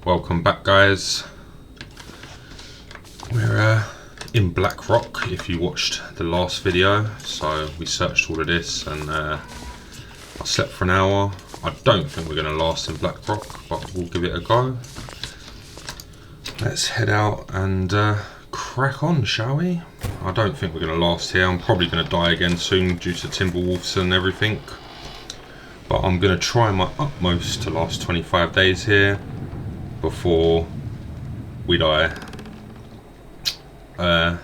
Welcome back, guys. We're in Blackrock, if you watched the last video. So we searched all of this and I slept for an hour. I don't think we're going to last in Blackrock, but we'll give it a go. Let's head out and crack on, shall we? I don't think we're going to last here. I'm probably going to die again soon due to timberwolves and everything. But I'm going to try my utmost to last 25 days here before we die. I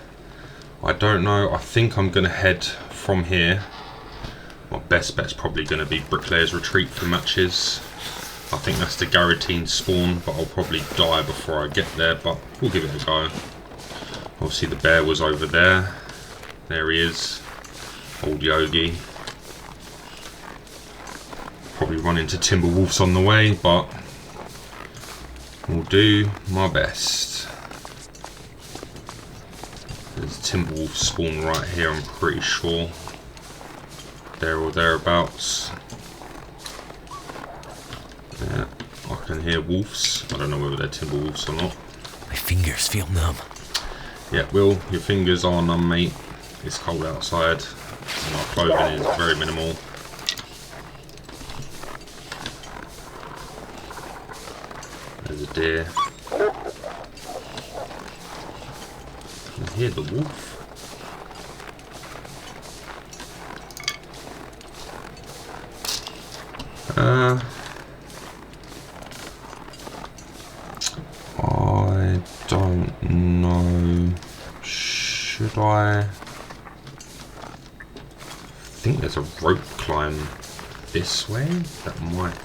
don't know. I think I'm going to head from here. My best bet's probably going to be Bricklayer's Retreat for matches. I think that's the guaranteed spawn, but I'll probably die before I get there, but we'll give it a go. Obviously the bear was over there. There he is. Old Yogi. Probably run into timberwolves on the way, but we'll do my best. There's a timberwolf spawn right here, I'm pretty sure. There or thereabouts. Yeah, I can hear wolves. I don't know whether they're timberwolves or not. My fingers feel numb. Yeah, Will, your fingers are numb, mate. It's cold outside, and our clothing is very minimal. There's a deer. I hear the wolf. I don't know. Should I think there's a rope climb this way? That might.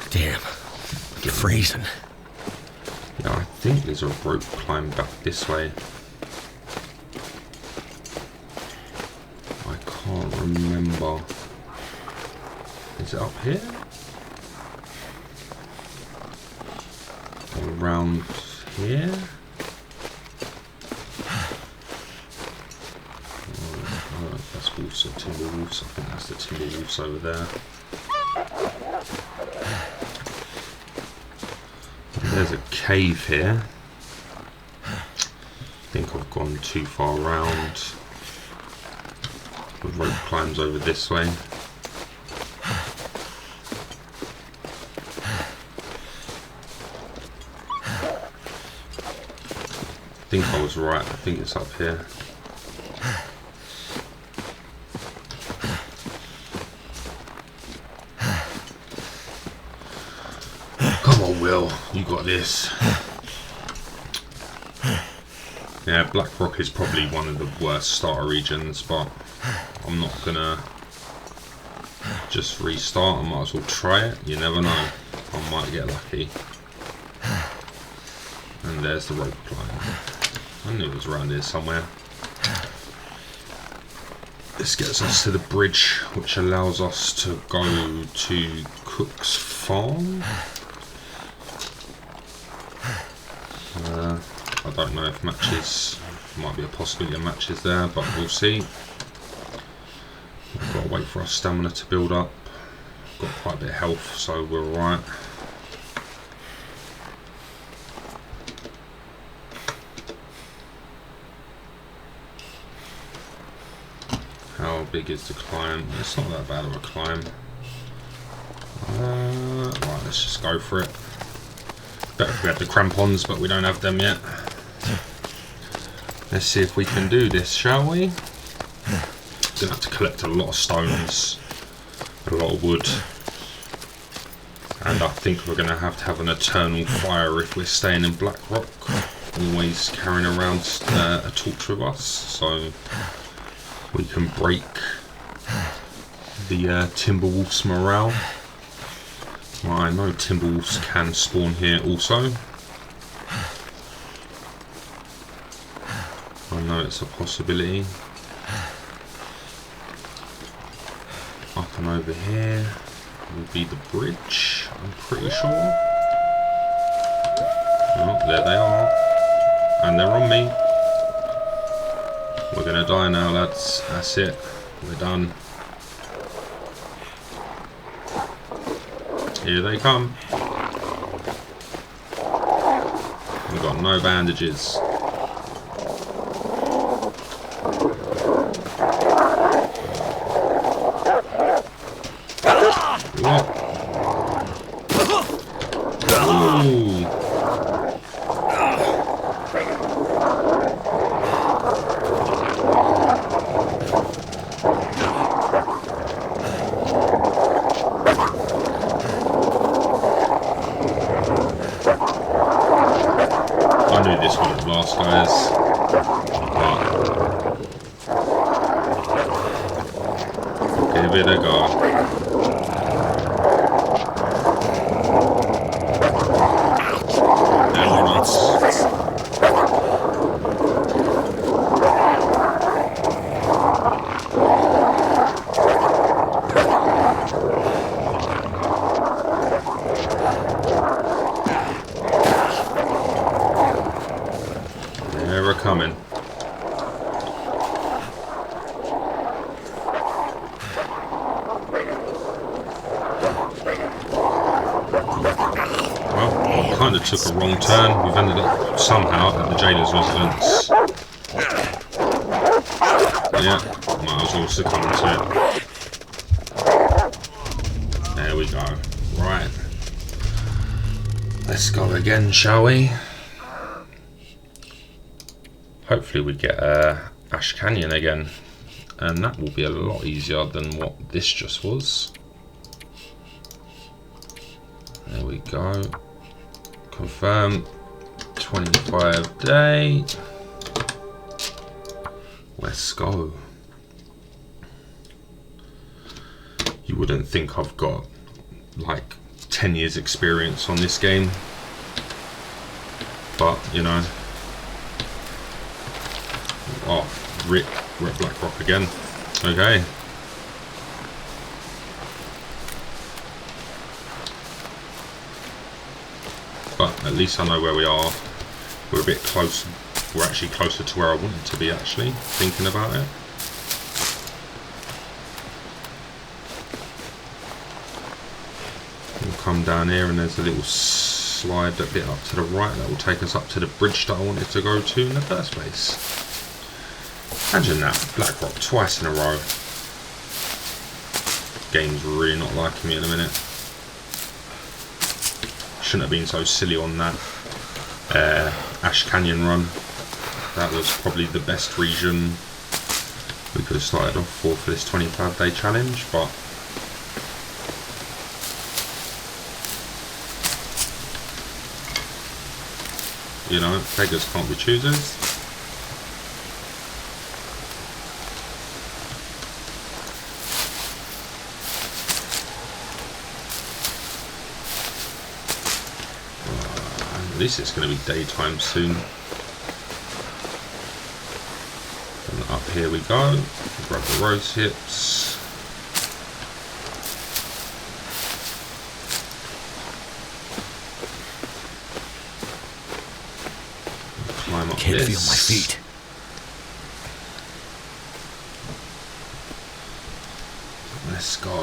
Damn, I'm freezing. Yeah, I think there's a rope climb back this way. I can't remember. Is it up here? Or around here? Oh, that's wolves or timberwolves. I think that's the timberwolves over there. There's a cave here. I think I've gone too far around. The rope climbs over this way. I think I was right. I think it's up here. Come on, Will. You got this. Yeah, Blackrock is probably one of the worst starter regions, but I'm not gonna just restart. I might as well try it. You never know. I might get lucky. And there's the rope climb. I knew it was around here somewhere. This gets us to the bridge, which allows us to go to Cook's farm. I don't know if matches, might be a possibility of matches there, but we'll see. We've got to wait for our stamina to build up. Got quite a bit of health, so we're alright. How big is the climb? It's not that bad of a climb. Right, let's just go for it. Better if we had the crampons, but we don't have them yet. Let's see if we can do this, shall we? Gonna have to collect a lot of stones, a lot of wood, and I think we're gonna have to have an eternal fire if we're staying in Blackrock. Always carrying around a torch with us, so we can break the timberwolves' morale. Well, I know timberwolves can spawn here also. I know it's a possibility. Up and over here will be the bridge, I'm pretty sure. Oh, there they are. And they're on me. We're gonna die now, lads. That's it. We're done. Here they come. We've got no bandages. What? Ooh. I knew this wouldn't last, guys. But give it a go. They're coming. Well, kind of took a wrong turn. We've ended up somehow at the jailer's residence. Yeah, might as well succumb to it. There we go. Right. Let's go again, shall we? Hopefully we get Ash Canyon again, and that will be a lot easier than what this just was. There we go. Confirm 25 day. Let's go. You wouldn't think I've got like 10 years experience on this game, but you know. Oh, rip, we're at Blackrock again. Okay. But at least I know where we are. We're a bit close. We're actually closer to where I wanted to be, actually, thinking about it. We'll come down here and there's a little slide a bit up to the right that will take us up to the bridge that I wanted to go to in the first place. Imagine that, Blackrock twice in a row. Game's really not liking me in a minute. Shouldn't have been so silly on that Ash Canyon run. That was probably the best region we could have started off for this 25-day challenge, but you know, beggars can't be choosers. At least it's going to be daytime soon. And up here we go. Grab the rose hips. Climb up Can't this. feel my feet. Let's go.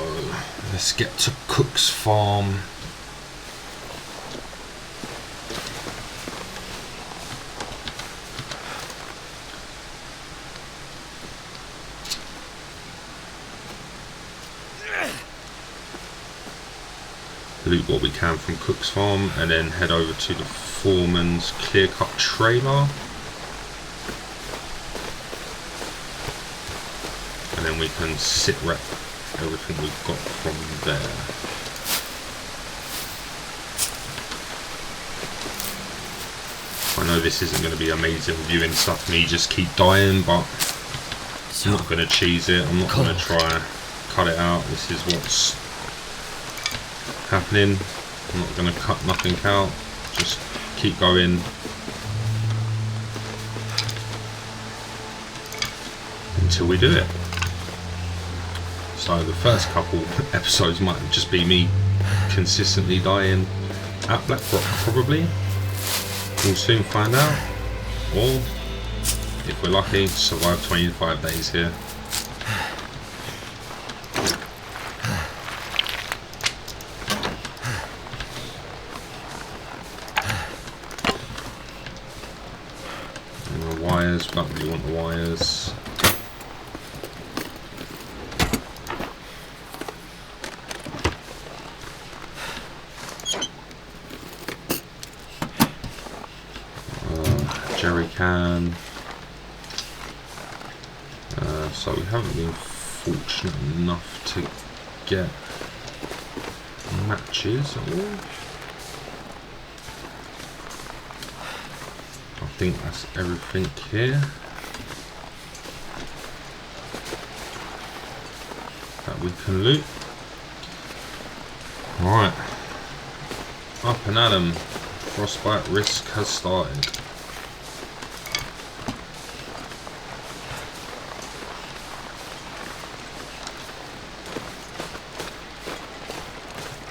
Let's get to Cook's Farm. Loot what we can from Cook's Farm and then head over to the foreman's clear-cut trailer, and then we can sit rep everything we've got from there. I know this isn't going to be amazing viewing stuff, me just keep dying, but I'm not going to cheese it, I'm not going to try and cut it out. This is what's happening. I'm not going to cut nothing out, just keep going until we do it. So the first couple episodes might just be me consistently dying at Blackrock, probably. We'll soon find out, or if we're lucky, survive 25 days here. wires. We don't really want the wires. Jerry can. So we haven't been fortunate enough to get matches at all. I think that's everything here that we can loot. Alright, up and at 'em. Frostbite risk has started.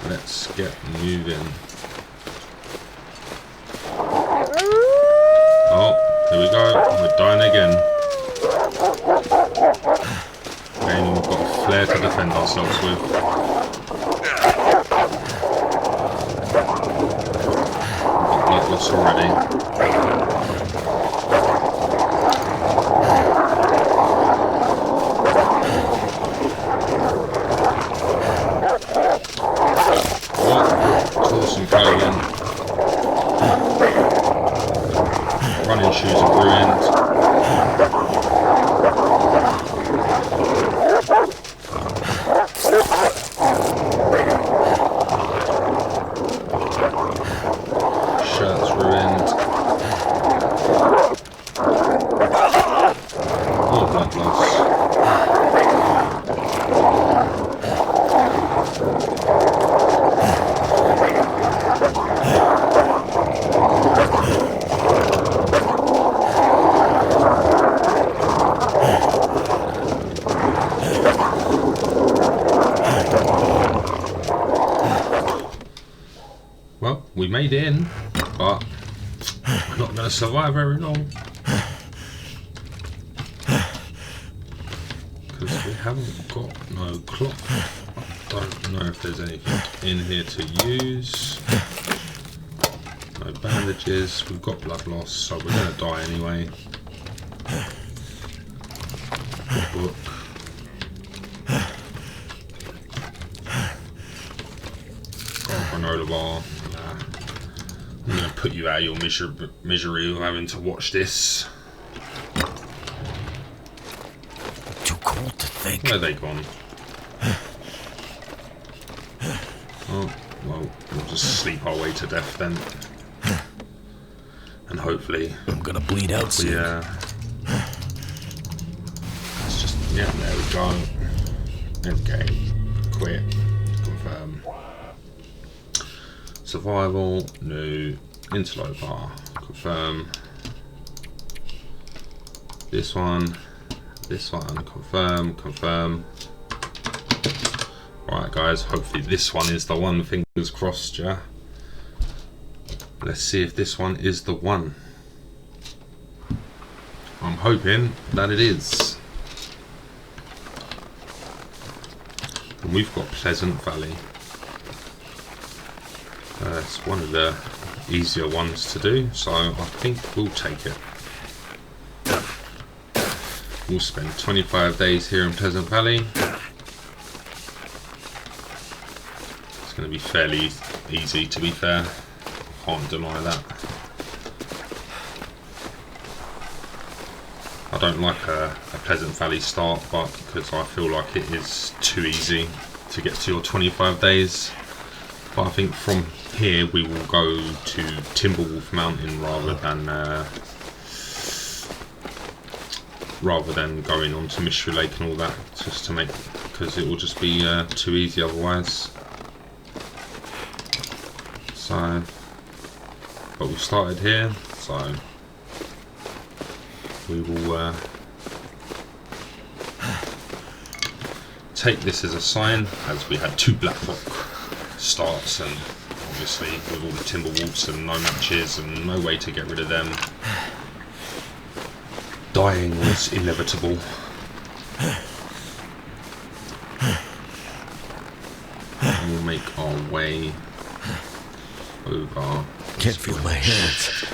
Let's get moving. Oh, here we go. We're dying again. Again, we've got a flare to defend ourselves with. We've got blood loss already. Running shoes are ruined. Shirt's ruined. More blood loss. Well, we made it in, but we're not going to survive very long. Because we haven't got no cloth. I don't know if there's anything in here to use. No bandages, we've got blood loss, so we're going to die anyway. Book. Granola bar. I'm going to put you out of your misery of having to watch this. Too cold to think. Where are they gone? Oh, well, we'll just sleep our way to death then. And hopefully... I'm gonna bleed out soon. Yeah. Let's just... Yeah, there we go. End game. Quit. Confirm. Survival. No. Interloper. Confirm. This one. This one. Confirm. Confirm. Right, guys. Hopefully this one is the one. Fingers crossed, yeah. Let's see if this one is the one. I'm hoping that it is. And we've got Pleasant Valley. It's one of the easier ones to do, so I think we'll take it. We'll spend 25 days here in Pleasant Valley. It's going to be fairly easy, to be fair. Can't deny that. I don't like a Pleasant Valley start, but because I feel like it is too easy to get to your 25 days. But I think from here we will go to Timberwolf Mountain rather than going on to Mystery Lake and all that, just to make, because it will just be too easy otherwise. So, but we started here, so we will take this as a sign, as we had 2 Blackrock starts, and obviously with all the Timberwolves and no matches and no way to get rid of them, dying was inevitable. And we'll make our way over. Can't feel my hands.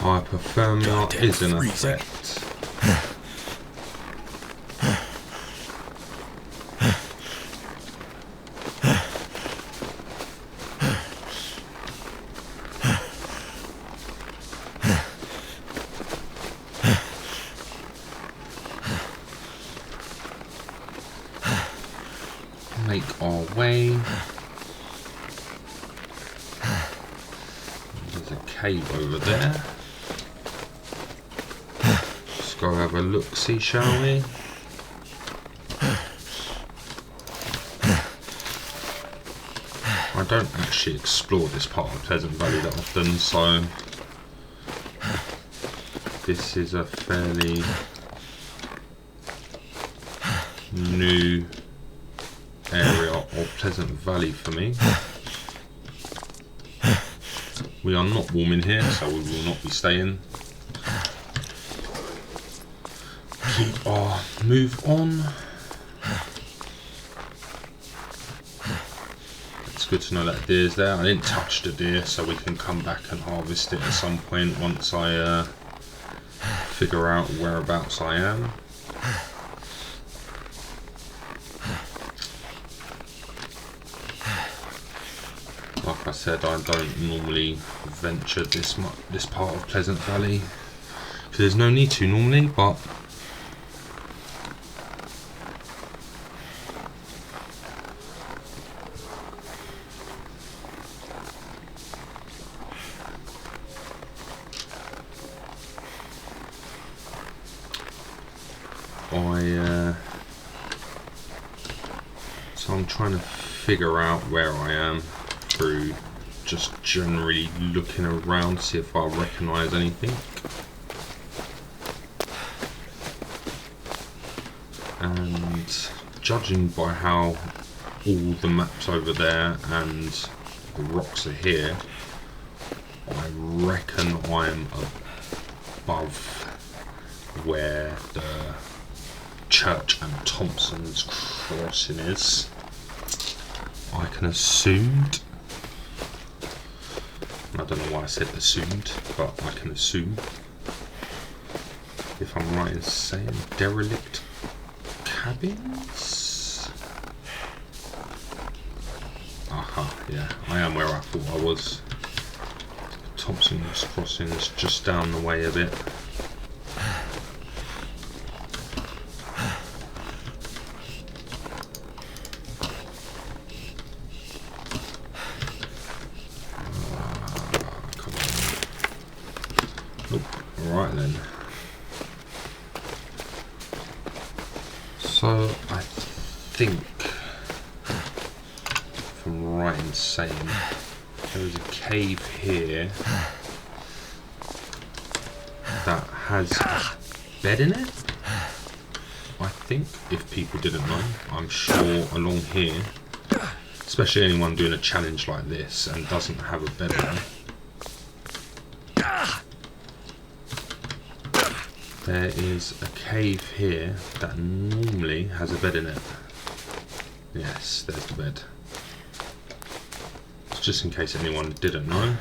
Hypothermia is in effect. Make our way. There's a cave over there. Let's go have a look-see, shall we? I don't actually explore this part of Pleasant Valley that often, so this is a fairly new area of Pleasant Valley for me. We are not warm in here, so we will not be staying. Keep our move on. It's good to know that deer's there. I didn't touch the deer, so we can come back and harvest it at some point once I figure out whereabouts I am. Like I said, I don't normally venture this part of Pleasant Valley because there's no need to normally, but so I'm trying to figure out where I am through just generally looking around, see if I recognise anything. And judging by how all the maps over there and the rocks are here, I reckon I'm above where the Church and Thompson's crossing is. I can assume. I don't know why I said assumed, but I can assume. If I'm right in saying derelict cabins? Aha, yeah, I am where I thought I was. Thompson's crossing is just down the way a bit. Right then. So I think, if I'm right in saying, there is a cave here that has a bed in it. I think, if people didn't know, I'm sure along here, especially anyone doing a challenge like this and doesn't have a bed in it, there is a cave here that normally has a bed in it. Yes, there's the bed. It's just in case anyone didn't know,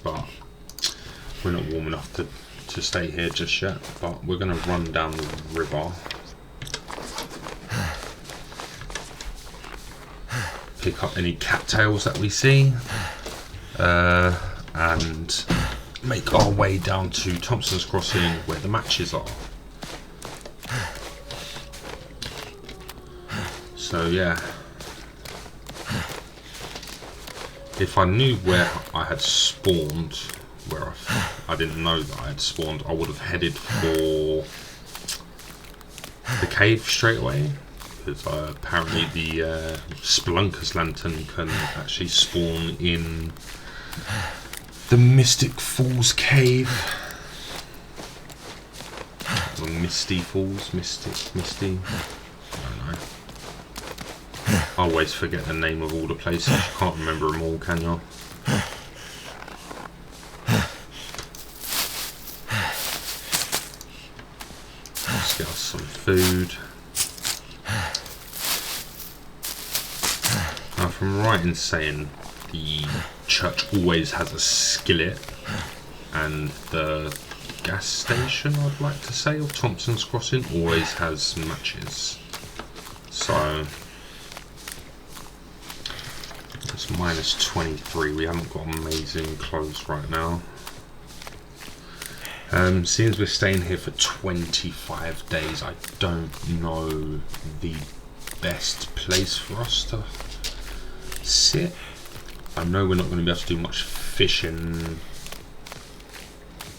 but we're not warm enough to stay here just yet, but we're going to run down the river, pick up any cattails that we see, and make our way down to Thompson's Crossing where the matches are. So yeah, if I knew where I had spawned, where I didn't know that I had spawned, I would have headed for the cave straight away, because apparently the Spelunker's Lantern can actually spawn in the Mystic Falls cave. Or Misty Falls, Misty. I don't know. I always forget the name of all the places. You can't remember them all, can you? Let's get us some food. Now, if I'm right in saying the church always has a skillet and the gas station, I'd like to say, of Thompson's Crossing always has matches. So it's minus 23. We haven't got amazing clothes right now. Seems we're staying here for 25 days. I don't know the best place for us to sit. I know we're not going to be able to do much fishing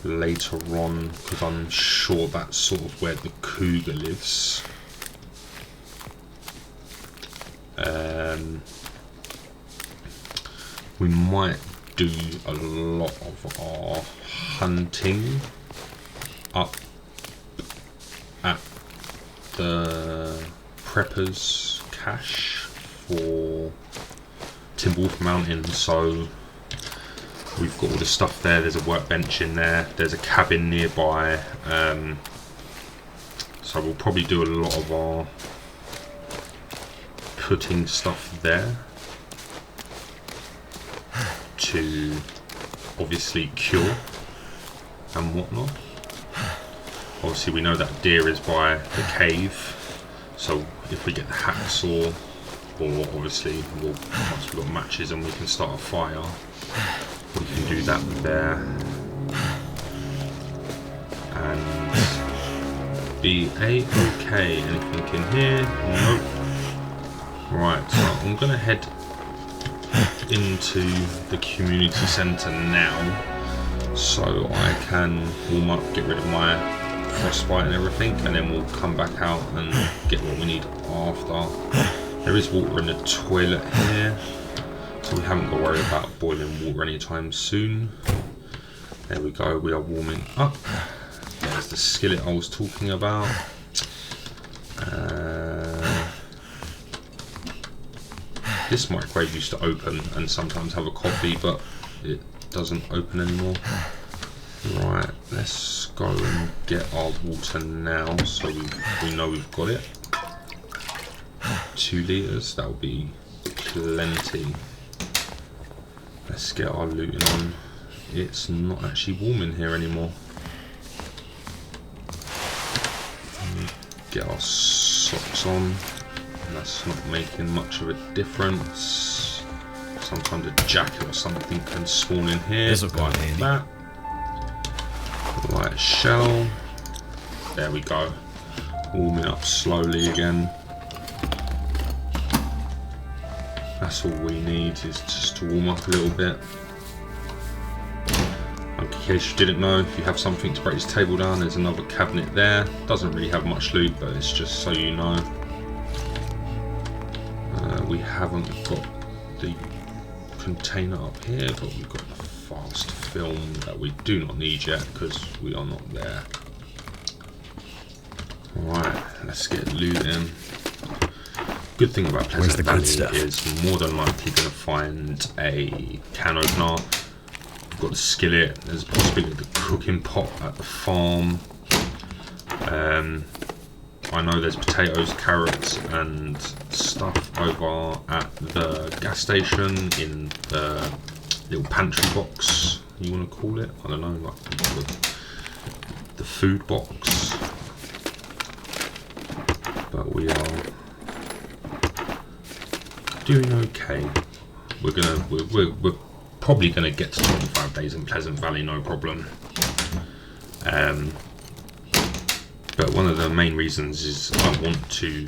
later on because I'm sure that's sort of where the cougar lives. We might do a lot of our hunting up at the preppers cache for Timberwolf Mountain, so we've got all the stuff there. There's a workbench in there, there's a cabin nearby, so we'll probably do a lot of our putting stuff there to obviously cure and whatnot. Obviously we know that deer is by the cave, so if we get the hacksaw, or obviously once we've got matches and we can start a fire, we can do that there and be a-okay. Anything in here? Nope. Right, so I'm gonna head into the community centre now so I can warm up, get rid of my frostbite and everything, and then we'll come back out and get what we need after. There is water in the toilet here, so we haven't got to worry about boiling water anytime soon. There we go, we are warming up. There's the skillet I was talking about. This microwave used to open and sometimes have a coffee, but it doesn't open anymore. Right, let's go and get our water now so we know we've got it. 2 litres, that'll be plenty. Let's get our looting on. It's not actually warm in here anymore. Get our socks on. That's not making much of a difference. Sometimes a jacket or something can spawn in here. This'll go in handy. That. Light shell. There we go. Warming up slowly again. That's all we need, is just to warm up a little bit. In case you didn't know, if you have something to break this table down, there's another cabinet there. Doesn't really have much loot, but it's just so you know. We haven't got the container up here, but we've got the fast film that we do not need yet because we are not there. Alright, let's get looting. Good thing about Pleasant Valley is more than likely going to find a can opener. We've got the skillet, there's a possibility of the cooking pot at the farm. I know there's potatoes, carrots and stuff over at the gas station in the little pantry box, you want to call it? I don't know, like the food box. But we are doing okay. We're probably gonna get to 25 days in Pleasant Valley, no problem. But one of the main reasons is I want to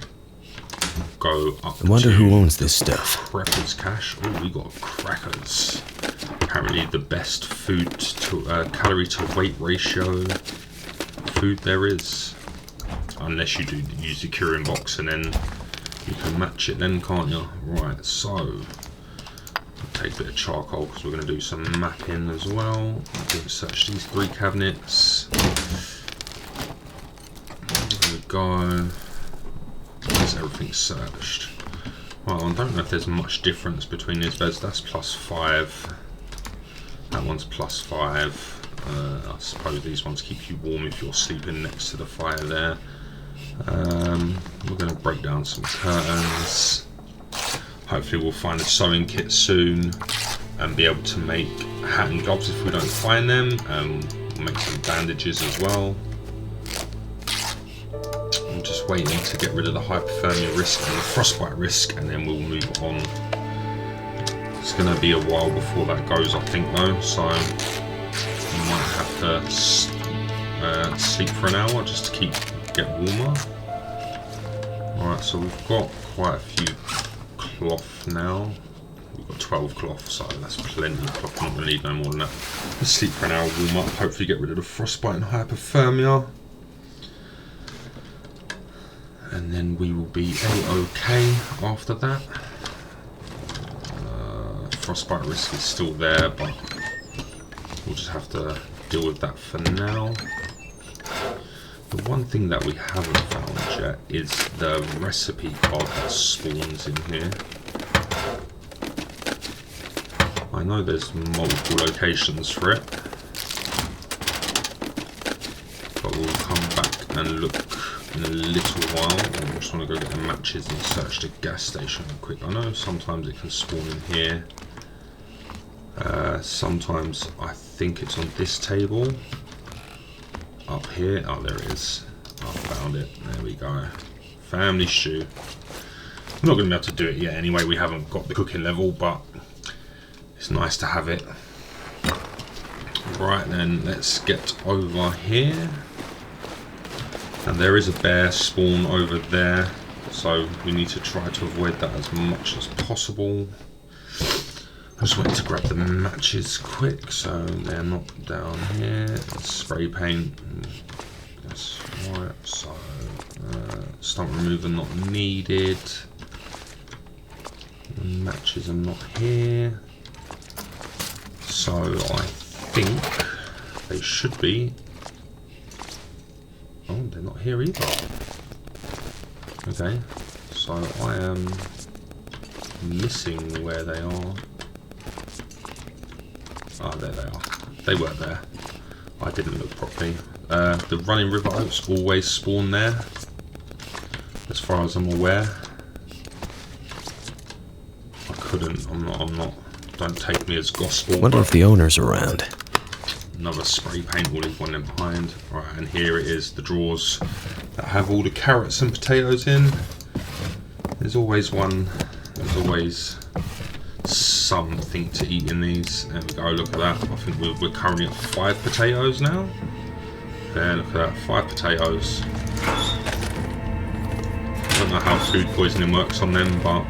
go up. I wonder who owns this stuff. Prepper's cache. Oh, we got crackers. Apparently the best food to calorie to weight ratio food there is. Unless you do use the curing box and then you can match it then, can't you? Right, so I'll take a bit of charcoal because we're going to do some mapping as well. I'm going to search these 3 cabinets. There we go. There's everything searched. Well, I don't know if there's much difference between these beds. That's +5. That one's +5. I suppose these ones keep you warm if you're sleeping next to the fire there. We're going to break down some curtains. Hopefully we'll find a sewing kit soon and be able to make hat and gloves if we don't find them. We'll make some bandages as well. I'm just waiting to get rid of the hypothermia risk and the frostbite risk, and then we'll move on. It's going to be a while before that goes, I think, though, so we might have to sleep for an hour just to get warmer. Alright, so we've got quite a few cloth now. We've got 12 cloth, so that's plenty of cloth. Not going to need no more than that. Let's sleep for an hour, warm up, hopefully get rid of the frostbite and hypothermia. And then we will be a-okay after that. Frostbite risk is still there, but we'll just have to deal with that for now. The one thing that we haven't found yet is the recipe card that spawns in here. I know there's multiple locations for it, but we'll come back and look in a little while. I just want to go get the matches and search the gas station real quick. I know sometimes it can spawn in here. Sometimes I think it's on this table. Up here. Oh, there it is. I found it. There we go. Family stew. I'm not going to be able to do it yet anyway. We haven't got the cooking level, but it's nice to have it. Right then, let's get over here. And there is a bear spawn over there, so we need to try to avoid that as much as possible. I just wanted to grab the matches quick so they're not down here. Spray paint. That's right. So stump remover not needed. The matches are not here. So I think they should be. Oh, they're not here either. Okay, so I am missing where they are. Ah, there they are. They were there. I didn't look properly. The running river oats always spawn there, as far as I'm aware. I couldn't. I'm not. Don't take me as gospel. Wonder if the owner's around. Another spray paint, we'll leave one in behind. Right, and here it is, the drawers that have all the carrots and potatoes in. There's always one, there's always something to eat in these. There we go, look at that. I think we're currently at 5 potatoes now. There, look at that, 5 potatoes. I don't know how food poisoning works on them, but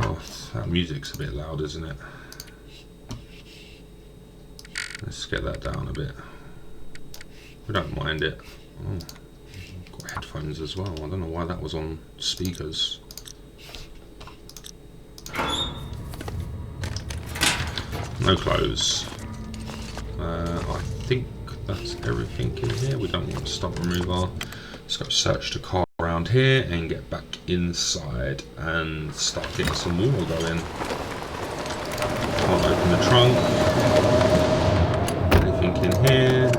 oh, that music's a bit loud, isn't it? Let's get that down a bit. We don't mind it. Oh, I've got headphones as well. I don't know why that was on speakers. No clothes. I think that's everything in here. We don't want stump remover. Let's go search the car around here and get back inside and start getting some water going. Can't open the trunk. In here.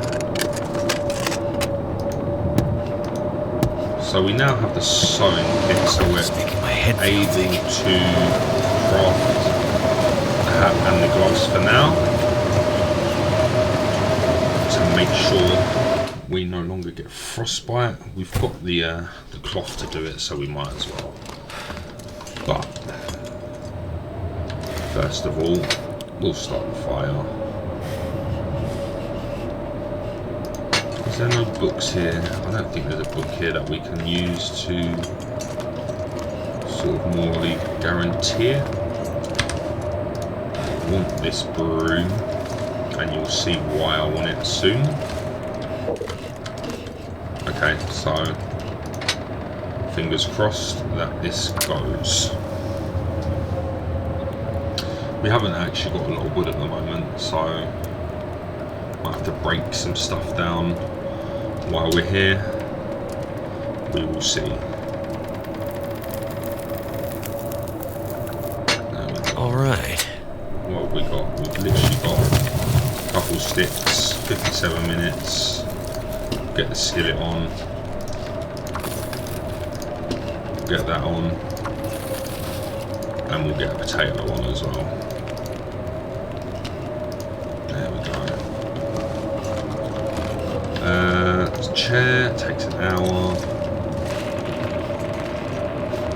So we now have the sewing kit, so we're able to craft the hat and the gloves for now to make sure we no longer get frostbite. We've got the cloth to do it, so we might as well. But first of all, we'll start the fire. Is there no books here? I don't think there's a book here that we can use to sort of morally guarantee it. I want this broom, and you'll see why I want it soon. Okay, so fingers crossed that this goes. We haven't actually got a lot of wood at the moment, so I have to break some stuff down. While we're here, we will see. All right. What have we got? We've literally got a couple sticks, 57 minutes. Get the skillet on. Get that on. And we'll get a potato on as well. There we go. Chair takes an hour.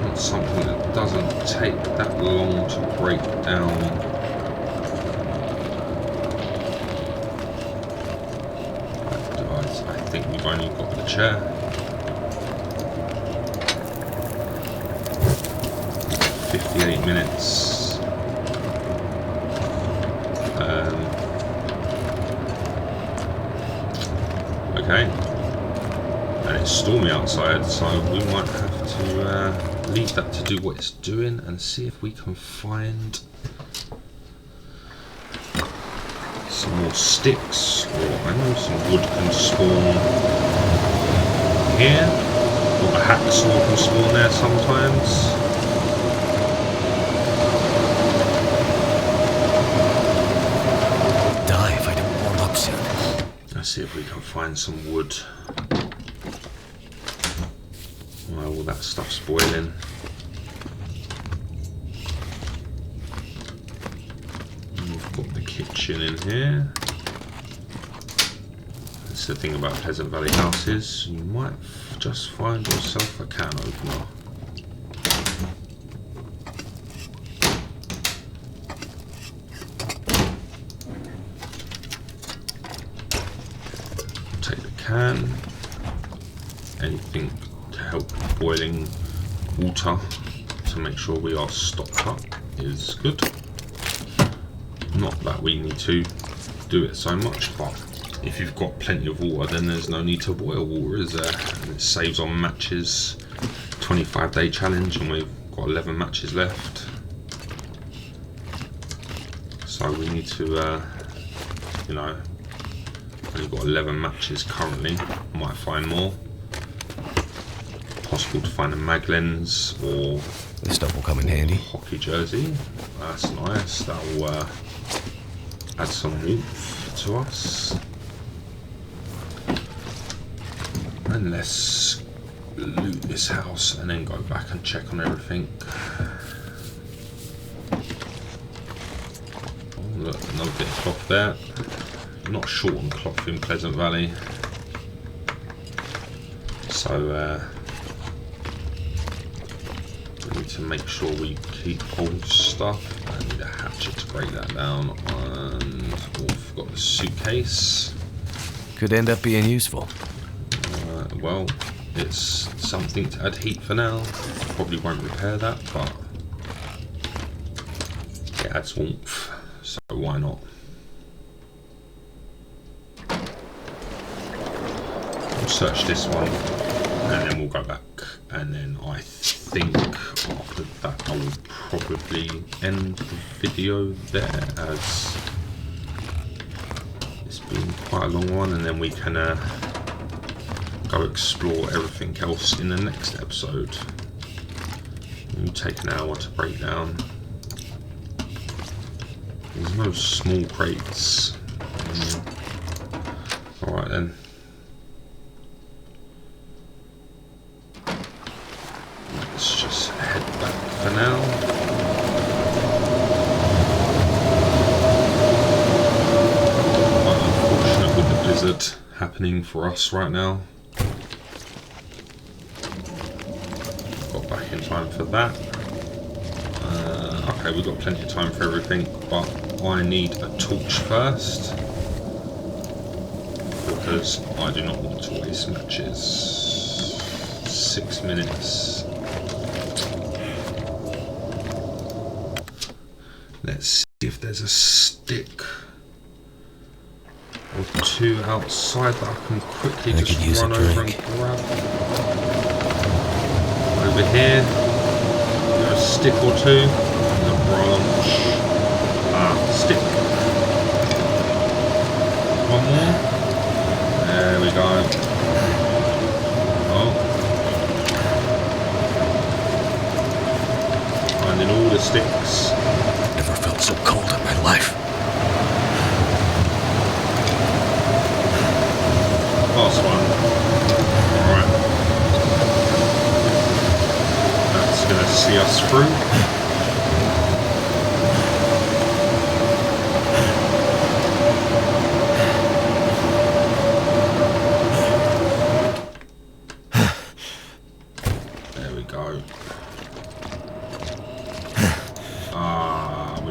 Not something that doesn't take that long to break down. I think we've only got the chair. 58 minutes. Okay, and it's stormy outside, so we might have to leave that to do what it's doing and see if we can find some more sticks, or I know some wood can spawn here, or a hacksaw can spawn there sometimes. See if we can find some wood while all that stuff's boiling. And we've got the kitchen in here. That's the thing about Pleasant Valley houses, you might just find yourself a can opener. Can anything to help boiling water to make sure we are stocked up is good. Not that we need to do it so much, but if you've got plenty of water, then there's no need to boil water, is there? And it saves on matches. 25-day challenge, and we've got 11 matches left, so we need to you know, only got 11 matches currently, might find more. Possible to find a mag lens or this stuff will come in handy. Hockey jersey. That's nice. That will add some warmth to us. And let's loot this house and then go back and check on everything. Oh, look, another bit of cloth there. Not short on cloth in Pleasant Valley, so we need to make sure we keep old stuff. I need a hatchet to break that down, and we've got the suitcase. Could end up being useful. Well, it's something to add heat for now. Probably won't repair that, but it adds warmth, so why not? Search this one and then we'll go back, and then I think after that I will probably end the video there, as it's been quite a long one, and then we can go explore everything else in the next episode. It will take an hour to break down. There's no small crates. Alright then. Let's just head back for now. Quite unfortunate with the blizzard happening for us right now. Got back in time for that. Okay, we've got plenty of time for everything, but I need a torch first, because I do not want to waste matches. 6 minutes. Let's see if there's a stick or two outside that I can quickly just run over and grab. Over here, there's a stick or two. And a branch. Stick. One more. There we go. Oh. Finding all the sticks. Never felt so cold in my life. Last one. Alright. That's going to see us through.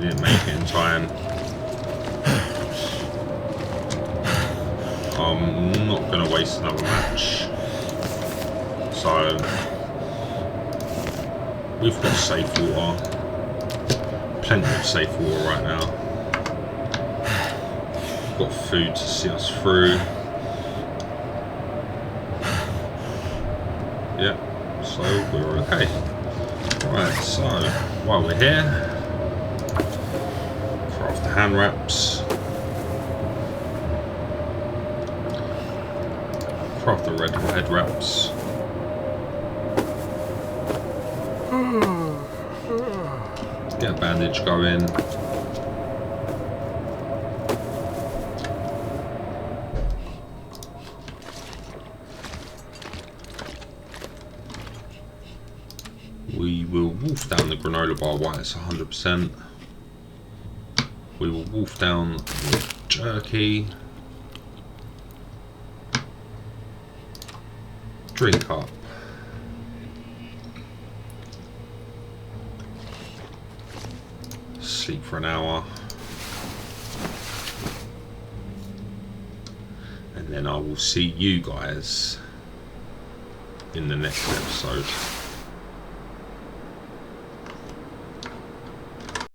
didn't make it in time. I'm not going to waste another match. So, we've got safe water. Plenty of safe water right now. We've got food to see us through. Yep, so we're okay. Right, so while we're here, craft the hand wraps. Craft the red head wraps. Get a bandage going. We will wolf down the granola bar while it's 100%. We will wolf down the jerky. Drink up. Sleep for an hour. And then I will see you guys in the next episode.